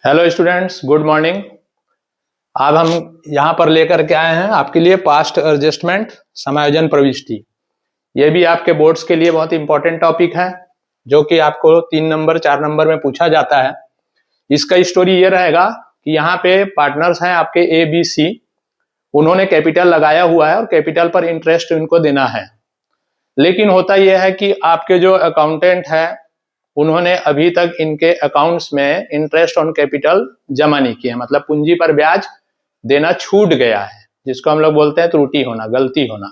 Hello students, good morning. अब हम यहाँ पर लेकर के आए हैं आपके लिए पास्ट एडजस्टमेंट समायोजन प्रविष्टि। ये भी आपके बोर्ड्स के लिए बहुत इंपॉर्टेंट टॉपिक है, जो कि आपको 3 नंबर 4 नंबर में पूछा जाता है। इसका स्टोरी ये रहेगा कि यहाँ पे पार्टनर्स हैं आपके ए बी सी। उन्होंने कैपिटल लगाया हुआ है और कैपिटल पर इंटरेस्ट उनको देना है। लेकिन होता यह है कि आपके जो अकाउंटेंट है उन्होंने अभी तक इनके अकाउंट्स में इंटरेस्ट ऑन कैपिटल जमा नहीं किया, मतलब पूंजी पर ब्याज देना छूट गया है, जिसको हम लोग बोलते हैं त्रुटि होना, गलती होना।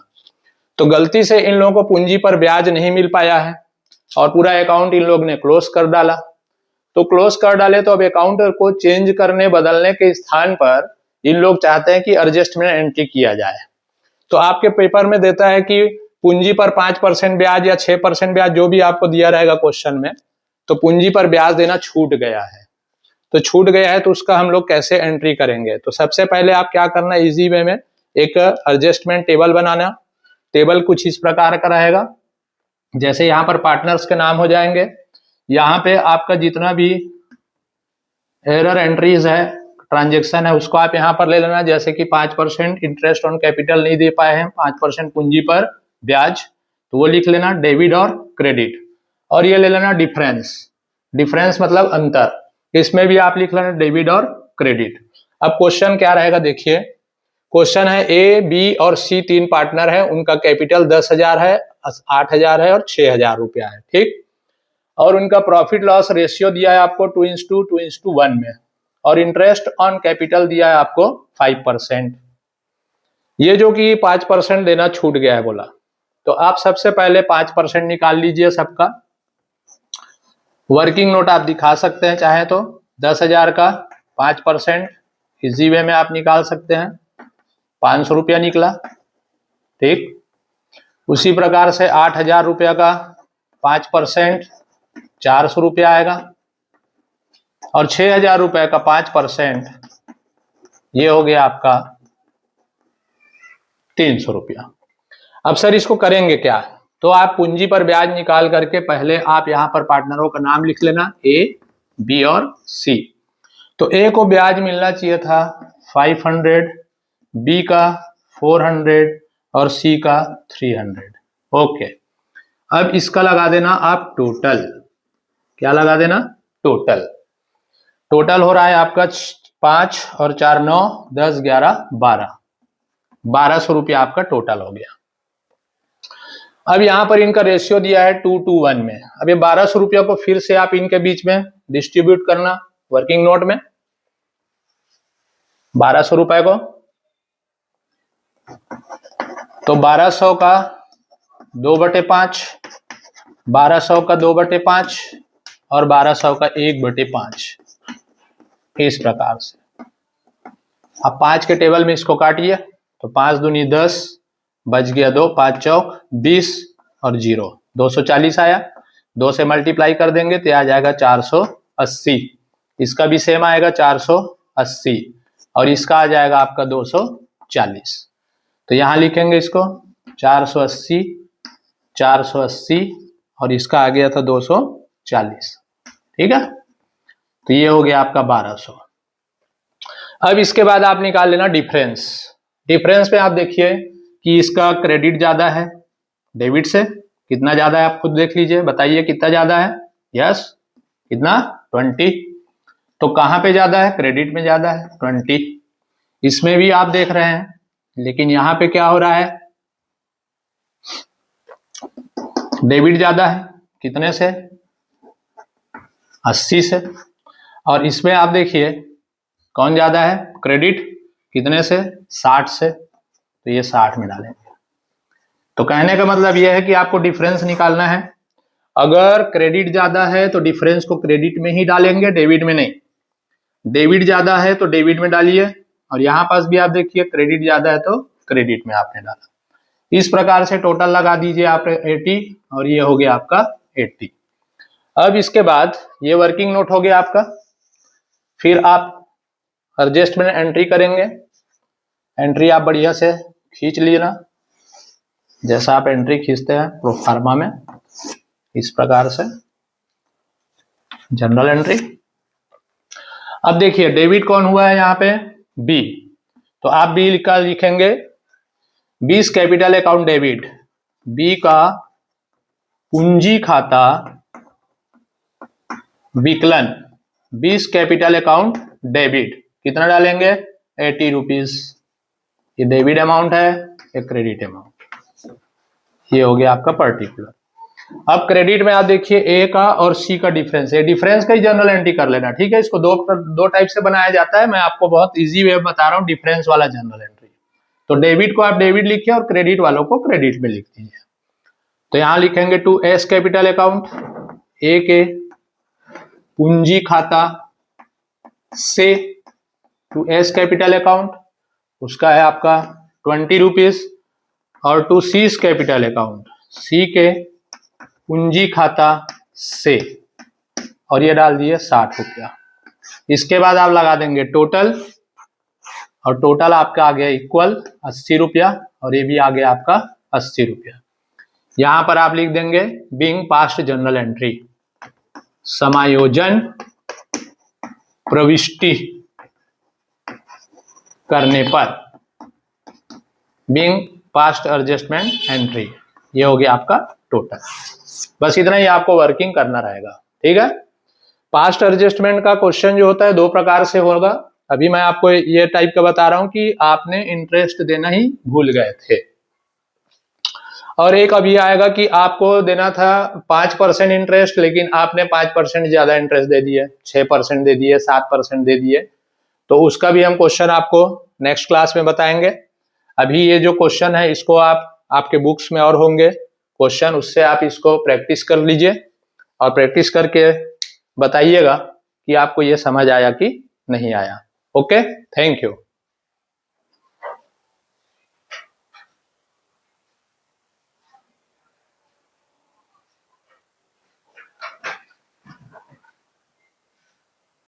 तो गलती से इन लोगों को पूंजी पर ब्याज नहीं मिल पाया है और पूरा अकाउंट इन लोग ने क्लोज कर डाला। तो क्लोज कर डाले तो अब अकाउंट को चेंज करने बदलने के स्थान पर इन लोग चाहते हैं कि एडजस्टमेंट एंट्री किया जाए। तो आपके पेपर में देता है कि पूंजी पर 5% ब्याज या 6% ब्याज, जो भी आपको दिया रहेगा क्वेश्चन में, तो पूंजी पर ब्याज देना छूट गया है। तो छूट गया है तो उसका हम लोग कैसे एंट्री करेंगे? तो सबसे पहले आप क्या करना, इजी वे में एक एडजस्टमेंट टेबल बनाना। टेबल कुछ इस प्रकार का रहेगा, जैसे यहाँ पर पार्टनर्स के नाम हो जाएंगे। यहाँ पे आपका जितना भी एरर एंट्रीज है, ट्रांजेक्शन है, उसको आप यहाँ पर ले लेना। जैसे कि 5% इंटरेस्ट ऑन कैपिटल नहीं दे पाए हैं, 5% पूंजी पर ब्याज, तो वो लिख लेना, डेबिट और क्रेडिट। और ये ले लेना डिफरेंस। डिफरेंस मतलब अंतर, इसमें भी आप लिख लेना डेबिट और क्रेडिट। अब क्वेश्चन क्या रहेगा देखिए। क्वेश्चन है ए बी और सी 3 पार्टनर है, उनका कैपिटल 10,000 है, 8,000 है और 6,000 रुपया है, ठीक। और उनका प्रॉफिट लॉस रेशियो दिया है आपको 2:1 में, और इंटरेस्ट ऑन कैपिटल दिया है आपको 5%। ये जो कि 5% देना छूट गया है बोला, तो आप सबसे पहले 5% निकाल लीजिए सबका। वर्किंग नोट आप दिखा सकते हैं चाहे तो। 10,000 का 5% इजी वे में आप निकाल सकते हैं, 500 रुपया निकला, ठीक। उसी प्रकार से 8,000 रुपया का 5% 400 रुपया आएगा, और 6,000 रुपए का 5% ये हो गया आपका 300 रुपया। अब सर इसको करेंगे क्या? तो आप पूंजी पर ब्याज निकाल करके पहले आप यहाँ पर पार्टनरों का नाम लिख लेना, ए बी और सी। तो ए को ब्याज मिलना चाहिए था 500, बी का 400 और सी का 300। ओके, अब इसका लगा देना आप टोटल। क्या लगा देना? टोटल। टोटल हो रहा है आपका 5 और 4 9, 10 11 12, 1200 रुपया आपका टोटल हो गया। अब यहां पर इनका रेशियो दिया है 2:1 में। अब ये 1200 रुपया को फिर से आप इनके बीच में डिस्ट्रीब्यूट करना वर्किंग नोट में। 1200 रुपए को तो 1200 का 2/5, 1200 का 2/5 और 1200 का 1/5, इस प्रकार से। अब 5 के टेबल में इसको काटिए, तो 5 दूनी 10, बच गया 2, 5 चौक 20 और 0, 240 आया। 2 से मल्टीप्लाई कर देंगे तो आ जाएगा 480। इसका भी सेम आएगा 480, और इसका आ जाएगा आपका 240। तो यहां लिखेंगे इसको 480, 480, और इसका आ गया था 240, ठीक है। तो ये हो गया आपका 1200। अब इसके बाद आप निकाल लेना डिफरेंस। डिफरेंस में आप देखिए कि इसका क्रेडिट ज्यादा है डेबिट से। कितना ज्यादा है आप खुद देख लीजिए, बताइए कितना ज्यादा है। यस, कितना? 20। तो कहां पे ज्यादा है? क्रेडिट में ज्यादा है 20। इसमें भी आप देख रहे हैं, लेकिन यहां पे क्या हो रहा है? डेबिट ज्यादा है, कितने से? 80 से। और इसमें आप देखिए कौन ज्यादा है? क्रेडिट। कितने से? 60 से। तो ये 60 में डालेंगे। तो कहने का मतलब यह है कि आपको डिफरेंस निकालना है। अगर क्रेडिट ज्यादा है तो डिफरेंस को क्रेडिट में ही डालेंगे, डेबिट में नहीं। डेबिट ज्यादा है तो डेबिट में डालिए, और यहां पास भी आप देखिए क्रेडिट ज्यादा है तो क्रेडिट में आपने डाला। इस प्रकार से टोटल लगा दीजिए आप 80, और ये हो गया आपका 80। अब इसके बाद ये वर्किंग नोट हो गया आपका। फिर आप एडजस्टमेंट एंट्री करेंगे। एंट्री आप बढ़िया से खींच लीजिए ना, जैसा आप एंट्री खींचते हैं प्रोफार्मा में, इस प्रकार से जनरल एंट्री। अब देखिए डेबिट कौन हुआ है यहाँ पे, बी। तो आप बी लिखेंगे 20 कैपिटल अकाउंट डेबिट, बी का पूंजी खाता विकलन 20 कैपिटल अकाउंट डेबिट, कितना डालेंगे 80 रुपीज। ये डेबिट अमाउंट है, ये क्रेडिट अमाउंट, ये हो गया आपका पर्टिकुलर। अब क्रेडिट में आप देखिए ए का और सी का डिफरेंस है, डिफरेंस का ही जर्नल एंट्री कर लेना, ठीक है। इसको दो टाइप से बनाया जाता है, मैं आपको बहुत इजी वे बता रहा हूँ, डिफरेंस वाला जर्नल एंट्री। तो डेबिट को आप डेबिट लिखिए और क्रेडिट वालों को क्रेडिट में लिख दीजिए। तो यहां लिखेंगे टू एस कैपिटल अकाउंट, ए के पूंजी खाता से टू एस कैपिटल अकाउंट, उसका है आपका 20 रुपीज, और टू सी कैपिटल अकाउंट, सी के पूंजी खाता से, और ये डाल दिए 60 रुपया। इसके बाद आप लगा देंगे टोटल, और टोटल आपका आ गया इक्वल 80 रुपया, और ये भी आ गया आपका 80 रुपया। यहां पर आप लिख देंगे बीइंग पास्ट जर्नल एंट्री, समायोजन प्रविष्टि करने पर, बीइंग पास्ट एडजस्टमेंट एंट्री, ये हो गया आपका टोटल। बस इतना ही आपको वर्किंग करना रहेगा, ठीक है। पास्ट एडजस्टमेंट का क्वेश्चन जो होता है दो प्रकार से होगा। अभी मैं आपको ये टाइप का बता रहा हूं कि आपने इंटरेस्ट देना ही भूल गए थे, और एक अभी आएगा कि आपको देना था 5% इंटरेस्ट, लेकिन आपने 5% ज्यादा इंटरेस्ट दे दिए, 6% दे दिए, 7% दे दिए। तो उसका भी हम क्वेश्चन आपको नेक्स्ट क्लास में बताएंगे। अभी ये जो क्वेश्चन है इसको आप आपके बुक्स में और होंगे क्वेश्चन, उससे आप इसको प्रैक्टिस कर लीजिए, और प्रैक्टिस करके बताइएगा कि आपको ये समझ आया कि नहीं आया। Okay, thank you.